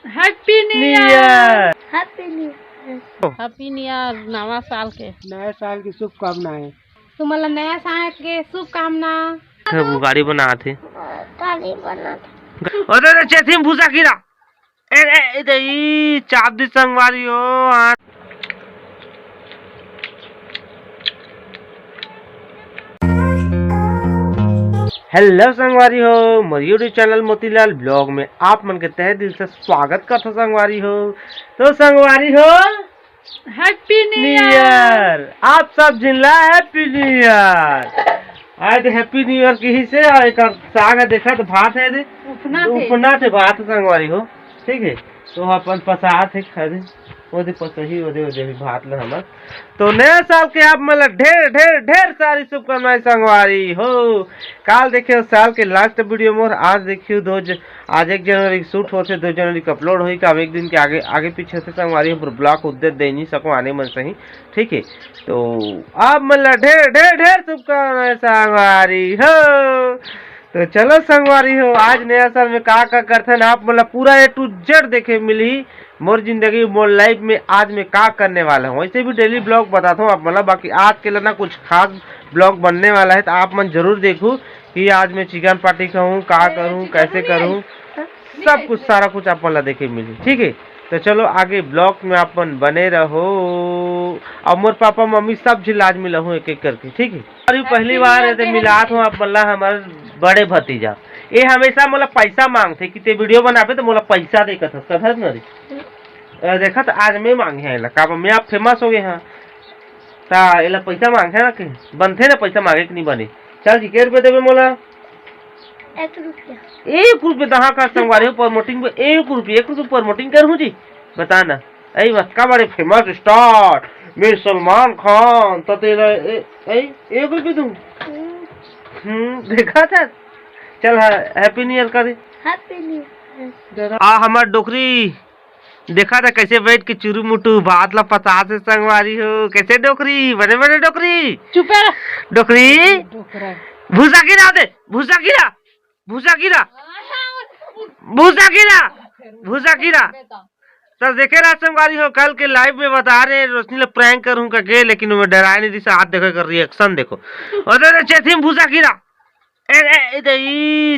Happy new year. Happy new year नवा साल के नए साल की शुभकामनाएं। तुम्हाला नया साल के शुभकामना। गाड़ी बनाते गाड़ी चेथी भूसा कीड़ा ए चाप दी संगवारी हो। हेलो संगवारी हो, मोर यूट्यूब चैनल मोतीलाल ब्लॉग में आप मन के तहे दिल से स्वागत करता संगवारी हो। तो संगवारी हो हैप्पी न्यू ईयर। आप सब जिला हैप्पी न्यू ईयर। आए तो हैप्पी न्यू ईयर की ही से एक साग है, देखा तो भात है दे उपना थे भात संगवारी हो। ठीक है, तो अपन पसात है खरीद ओदे पसही ओदे भी भात ल हमर। तो नया साल के आप मतलब ढेर ढेर ढेर सारी शुभकामनाएं संगवारी हो। काल देखियो साल के लास्ट वीडियो मोर, आज देखियो आज 1 जनवरी की शूट होते, 2 जनवरी का अपलोड हुई का एक दिन के आगे आगे पीछे से संगवारी हो। ब्लॉग उद्देश्य दे नहीं सको आने मन सही। ठीक है, तो आप मतलब ढेर ढेर ढेर शुभकामनाएं संगवारी हो। तो चलो संगवारी हो, आज नया साल में का करते आप मतलब पूरा A to Z देखे मिली मोर जिंदगी मोर लाइफ में आज मैं का करने वाला हूँ। वैसे भी डेली ब्लॉग बताता हूँ आप मतलब, बाकी आज के लिए ना कुछ खास ब्लॉग बनने वाला है, तो आप मन जरूर देखूँ कि आज मैं चिकन पार्टी खाऊँ, का करूँ, कैसे करूँ, सब कुछ सारा कुछ आप मतलब देखे मिली। ठीक है, तो चलो आगे ब्लॉग में आप मन बने रहो। और मोर पापा मम्मी सब जिलाज मिला हूँ एक एक करके। ठीक है, और पहली बार मिलात हूँ आप मतलब हमारे बड़े भतीजा। ये हमेशा मोला पैसा मांगते कि ते वीडियो बनाबे तो मोला पैसा दे कथस न रे। देखा तो आज मैं मांगे हैं का मैं आप फेमस हो गए हैं ता एला पैसा मांगे ना के बनथे ना पैसा मांगे कि नहीं बने। चल जी के रुपए देबे मोला? 1 रुपया। 1 रुपये दहा का संगवारी हो प्रमोटिंग में 1 रुपये प्रमोटिंग कर हूँ जी। बता ना ऐ मस्का बड़े फेमस स्टार मैं सलमान खान तो तेरा 1 रुपये दूं। देखा था। चल हैप्पी न्यू ईयर कर। Happy new year. हमार डोकरी देखा था कैसे बैठ के चुरू मुटू भात ला पता से संगवारी हो। कैसे डोकरी बड़े बड़े डोकरी चुप डोकरी भूसा गिरा दे भूसा गिरा भूसा गिरा भूसा गिरा भूसा गिरा। तो देखे रहा संगवारी हो, कल के लाइव में बता रहे रोशनी ले प्रैंक करूं का के, लेकिन मैं डराए नहीं दिशा हाथ देखो कर रिएक्शन देखो। और चेथी भूसा गिरा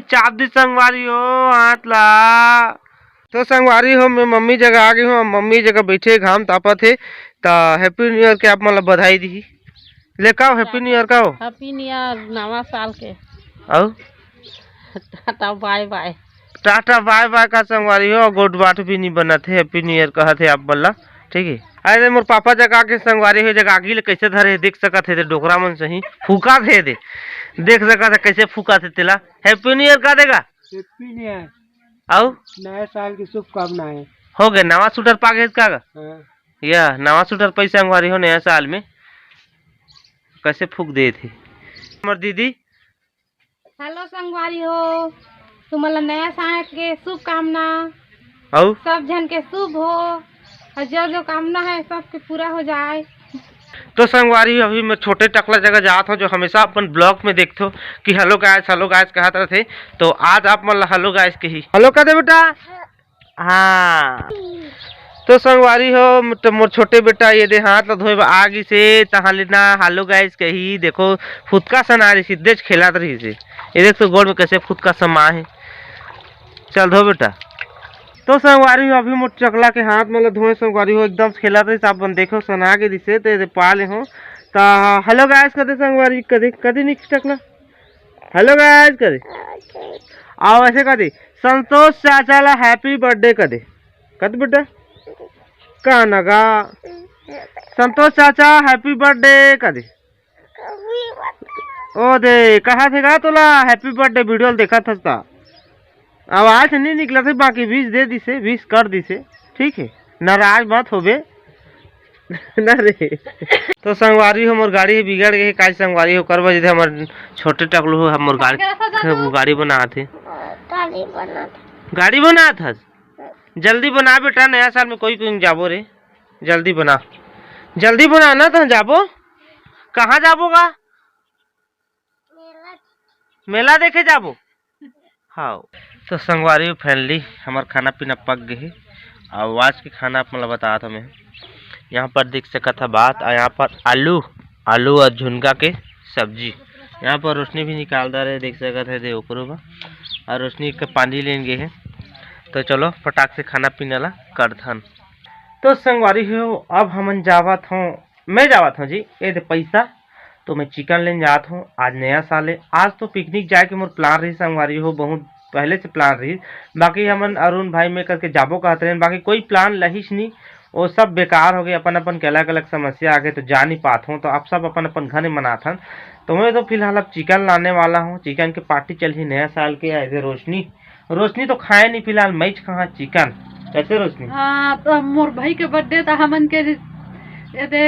चाप दी संगवारी हो हाथ ला। तो संगवारी हो मैं मम्मी जगह आ गई हूँ, मम्मी जगह बैठे घाम तापत है। तो हैप्पी न्यू ईयर के आप मतलब बधाई दी लेका हैप्पी न्यू ईयर का हो। हैप्पी न्यू ईयर नवा साल के आओ tata bye bye. Tata bye bye का संगवारी हो, गोड बाट भी नहीं बना थे हैप्पी न्यू ईयर कहा थे आप बल्ला। ठीक है, अरे मोर पापा जगह के संगवारी हो जगह आगी कैसे धरे देख सकत है डोकरा मन सही फूका थे दे देख सकत है कैसे फूका थे तेला। हैप्पी न्यू ईयर का देगा? Happy new year. आओ नए साल की शुभकामनाएं। हो गए नवा सूटर पागे का हाँ। या नवा सूटर पैसा संगवारी हो नया साल में कैसे फूक दे थे हमार दीदी। हेलो संगवारी हो, तुम्हाला नया साल के शुभकामना। आओ सब जन के शुभ हो और जो कामना है सबके पूरा हो जाए। तो संगवारी अभी मैं छोटे टकला जगह जाता हूँ जो हमेशा अपन ब्लॉग में देखते हो कि हेलो गाइस कहते रहते। तो आज आप मतलब हेलो गाइस के ही हेलो कह दे बेटा। हाँ तो संगवारी हो तो मोर छोटे बेटा ये दे हाथ धोए आगे से तहाँ लेना हेलो गाइस के ही देखो फुदका सना रही सीधे खेला रही से। ये देख तो गोड़ में कैसे फुदका समा है। चल धो बेटा। तो संगवारी हो अभी मोट चकला के हाथ मतलब धोए संगवारी हो एकदम खेला रही आप देखो सना के दिसे तो पाले हो। तो हेलो गाइस कदे संगवारी कदे कदे नहीं चकला हेलो गाइस कदे आओ ऐसे कदे संतोष चाचा ला हैप्पी बर्थडे कदे कद बेटा का नगा संतोष चाचा हैप्पी बर्थडे कदे ओ दे कहा थे का तोला हैप्पी बर्थडे वीडियो देखा था आवाज नहीं निकला था बाकी 20 दे दी से 20 कर दी से। ठीक है, नाराज मत होबे ना रे। तो संगवारी हो मोर गाड़ी बिगड़ गई काज संगवारी हो करबा जदे हमर छोटे टकलू हो हमर गाड़ी बना थे गाड़ी बना था। जल्दी बना बेटा नया साल में कोई जाबो रे जल्दी बना ना तो जाबो कहाँ जाबोगा मेला देखे जाबो। हाँ तो संगवारी फैमिली हमार खाना पीना पक गए। और आज के खाना आप मतलब बता था मैं यहाँ पर देख सका था बात। और यहाँ पर आलू और झुनगा के सब्जी। यहाँ पर रोशनी भी निकाल रहे देख सका थे दे ऊपर और रोशनी का पानी लेंगे है। तो चलो फटाक से खाना पीना ला करथन। तो संगवारी हो अब हमन जावत हूँ, मैं जावत हूँ जी ये दे पैसा। तो मैं चिकन लेने जात हूँ। आज नया साल है, आज तो पिकनिक जाए के मोर प्लान रही संगवारी हो, बहुत पहले से प्लान रही। बाकी हमन अरुण भाई में करके जाबो कहते रहे, बाकी कोई प्लान लहीस नहीं, वो सब बेकार हो गए। अपन अपन के अलग अलग समस्या आ गए तो जा नहीं पाता हूँ। तो आप सब अपन अपन घर में मनाथन। तो मैं तो फिलहाल अब चिकन लाने वाला हूँ। चिकन की पार्टी चल रही नया साल के। ऐसे रोशनी तो खाए नहीं फिलहाल, मैच कहाँ चिकन। कैसे रोशनी? हाँ तो मोर भाई के बर्थडे था, हमन के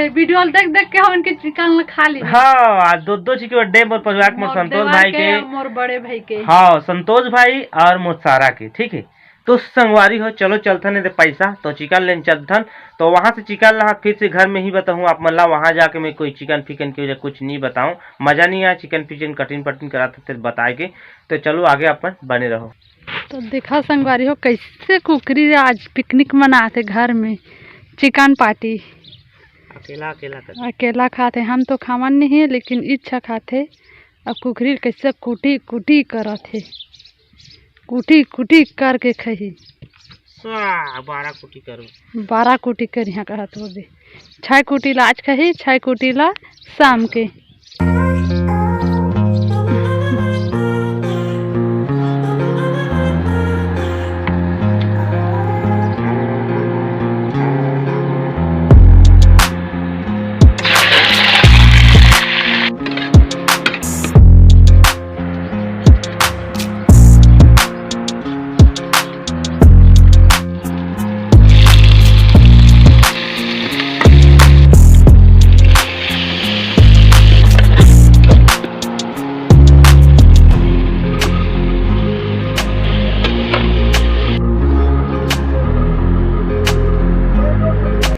वीडियो देख के हमन के चिकन खा ली। हाँ आज दो चिकन बर्थडे मोर परिवार मोर संतोष भाई के, मोर बड़े भाई के। हाँ संतोष भाई और मोर सारा के, ठीक है। तो संगवारी हो चलो चलथन है पैसा तो चिकन लेने चलथन। तो वहाँ से चिकन ला फिर से घर में ही बताऊँ आप मतलब वहाँ जाके मैं कोई चिकन फिकन की वजह कुछ नहीं बताऊँ, मजा नहीं आया चिकन फिकन कटिंग पटिंग करा था बताए के। तो चलो आगे अपन बने रहो। तो देखा संगवारी हो कैसे कुकरी आज पिकनिक मनाते घर में, चिकन पार्टी अकेला खाते। हम तो खावन नहीं है लेकिन इच्छा खाते। अब कुकरी कैसे कुटी कुटी करते, कुटी कुटी करके खही 12 कुटी कर यहाँ कहत हो दे। 6 कुटी ला आज खही, 6 कुटी ला शाम के।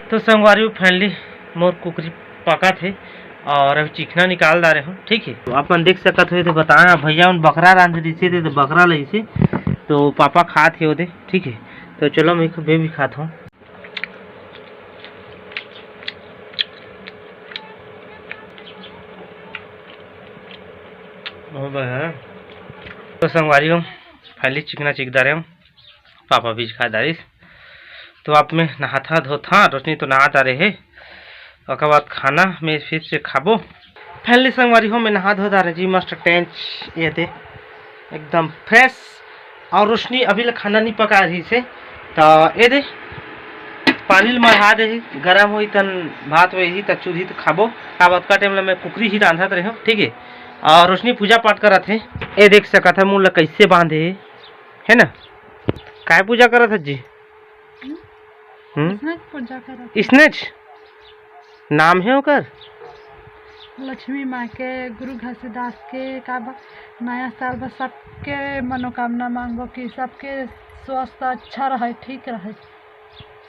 तो संगवारी फैमिली मोर कुकरी पका थे और अभी चिकना निकाल रहे हो, ठीक है। तो अपन देख सकते हो तो बताया भैया उन बकरा रांध रही थे तो बकरा लगी से तो पापा खाते होते, ठीक है। तो चलो मैं भी खाता हूँ। तो संगवारी हो फैमिली चिकना चिकदा रहे हो, पापा भी खा दारिस। तो आप में नहाथा धोथा, रोशनी तो नहाता रहे। उसके बाद खाना में फिर से खाबो। फैमिली संगवारी हो मैं नहा धोता रहे जी, मस्त टेंच ये थे एकदम फ्रेश। और रोशनी अभी ले खाना नहीं पका रही से तो ये दे पानी मरहा दे गरम हुई तन भात वही तक चूल्ही तो खाबो। अब का टाइम मैं कुकरी ही रांधत रहे हो, ठीक है। और रोशनी पूजा पाठ करा थे, ये देख सका था मुँह कैसे बांधे है ना। काय पूजा करा था जी? स्नेच नाम है ओकर? लक्ष्मी माँ के, गुरु घसीदास के का नया साल बस सबके मनोकामना मांगो कि सबके स्वास्थ्य अच्छा रहे, ठीक रहे,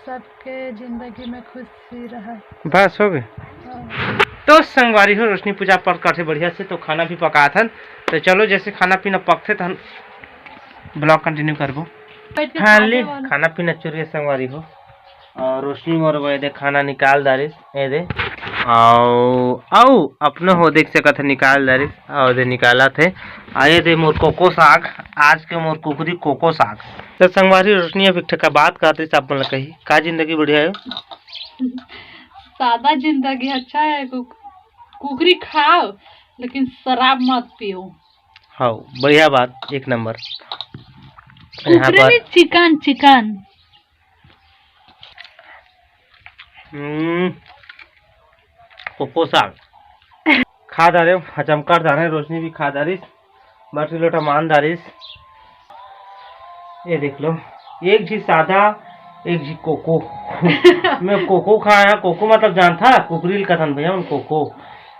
सबके जिंदगी में खुशी रहे, बस हो गए। तो संगवारी हो रोशनी पूजा पाठ करते बढ़िया से तो खाना भी पका था। तो चलो जैसे खाना पीना पकते तो ब्लॉग कंटिन्यू करबो। खाना पीना चुर संगवारी हो और रोशनी मोर दे खाना निकाल दारिस ए दे आओ अपने हो देख सकत है निकाल दारिस और दे निकाला थे। आए दे मोर कोको साग, आज के मोर कुकरी कोको साग। तो संगवारी रोशनी अब एक बात करते सब मतलब कही का जिंदगी बढ़िया है, सादा जिंदगी अच्छा है। कुकरी खाओ लेकिन शराब मत पियो। हाँ बढ़िया बात, एक नंबर। चिकन चिकन कोको साग खा दारे हजम कर दारे। रोशनी भी खा दारिस, बाटी लोटा मान दारिस। ये देख लो एक जी सादा एक जी कोको। मैं कोको खाया, कोको मतलब जानता कुकरील कथन भैया उन कोको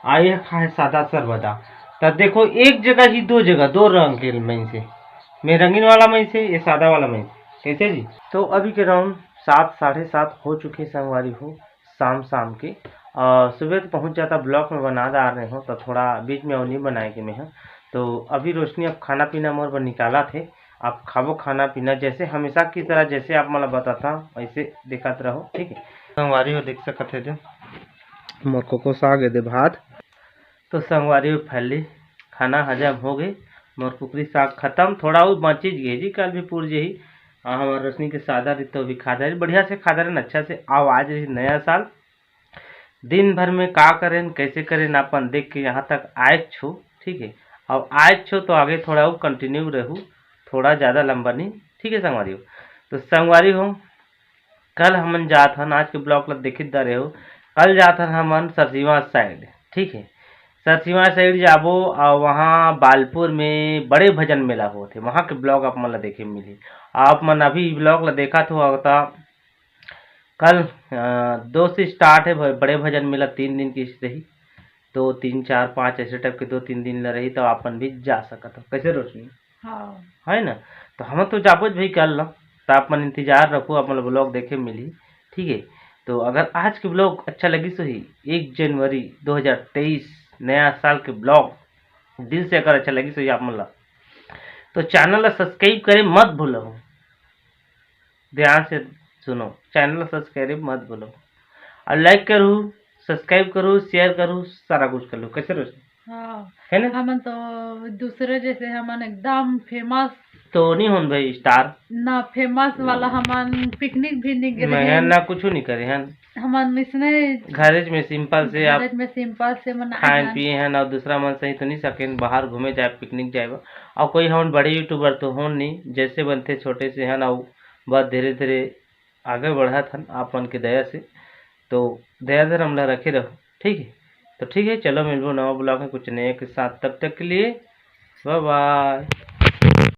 आए खाए सादा सरबदा। तब देखो एक जगह ही दो जगह दो रंग के मैं से, मैं रंगीन वाला मैं से ये सादा वाला मैं कैसे जी। तो अभी के राउंड 7 साढ़े 7 हो चुके संगवारी हो शाम के। सुबह तो पहुंच जाता ब्लॉक में बना जा रहे हो तो थोड़ा बीच में और नहीं बनाए कि मैं। तो अभी रोशनी अब खाना पीना मोर पर निकाला थे आप खाबो खाना पीना जैसे हमेशा की तरह, जैसे आप मतलब बताता वैसे दिखाते रहो, ठीक है। संगवारी हो देख सकते थे मोर को साग दे भात, तो संगवारी फैली खाना हजम हो गई, मोर कुकरी साग खत्म, थोड़ा वो बची गई जी, कल भी पूर जी हमारे रसनी के सादा रही तो भी खाता रही, बढ़िया से खाता रहे अच्छा से। आओ आज रही नया साल, दिन भर में का करें कैसे करें अपन देख के यहाँ तक आए छो, ठीक है। अब आए छो तो आगे थोड़ा वो कंटिन्यू रहूँ, थोड़ा ज़्यादा लंबा नहीं, ठीक है संगवारी हो। तो संगवारी हो कल हमन जात हन, आज के ब्लॉग ला देखित दा रहे हो, कल जात हन हमन सरसीवा साइड, ठीक है। सरसीवा साइड जाबो और वहाँ बालपुर में बड़े भजन मेला होते, वहाँ के ब्लॉग आप मन ला देखे मिली। आप मन अभी ब्लॉग ला देखा तो होता कल 2 से स्टार्ट है बड़े भजन मेला, 3 दिन की रही, 2 3 4 5 ऐसे टाइप के 2-3 दिन ला रही, तो अपन भी जा सकत हो, कैसे रोशनी हाँ है ना। तो हम तो जाबो भाई कल ला, तो आप मन इंतजार रखो, आप मतलब ब्लॉग देखे मिली, ठीक है। तो अगर आज के ब्लॉग अच्छा लगी तो ही 1 जनवरी 2023 नया साल के ब्लॉग दिल से अगर अच्छा लगी तो ही आप मतलब तो चैनल सब्सक्राइब करें मत भूलो, ध्यान से सुनो, चैनल सब्सक्राइब मत भूलो, और लाइक करो, सब्सक्राइब करो, शेयर करो, सारा कुछ कर लो, कैसे रोज हाँ है ना। हमन तो दूसरे जैसे हमन एकदम फेमस तो नहीं होन भाई स्टार ना, फेमस वाला हमन पिकनिक भी नहीं गए मैं ना कुछ नहीं करे हैं, हमन इसने घरेज में सिंपल से आप में सिंपल से खाए पिए हैं, और दूसरा मन सही तो नहीं सके बाहर घूमे जाए पिकनिक जाए, और कोई हम बड़े यूट्यूबर तो हों नहीं, जैसे बनते छोटे से हैं ना, बहुत धीरे धीरे आगे बढ़ा था आपन के दया से, तो दया धर हमला रखे रहो, ठीक है। तो ठीक है चलो मिलबो नवा ब्लॉग में कुछ नए के साथ, तब तक के लिए बाय बाय।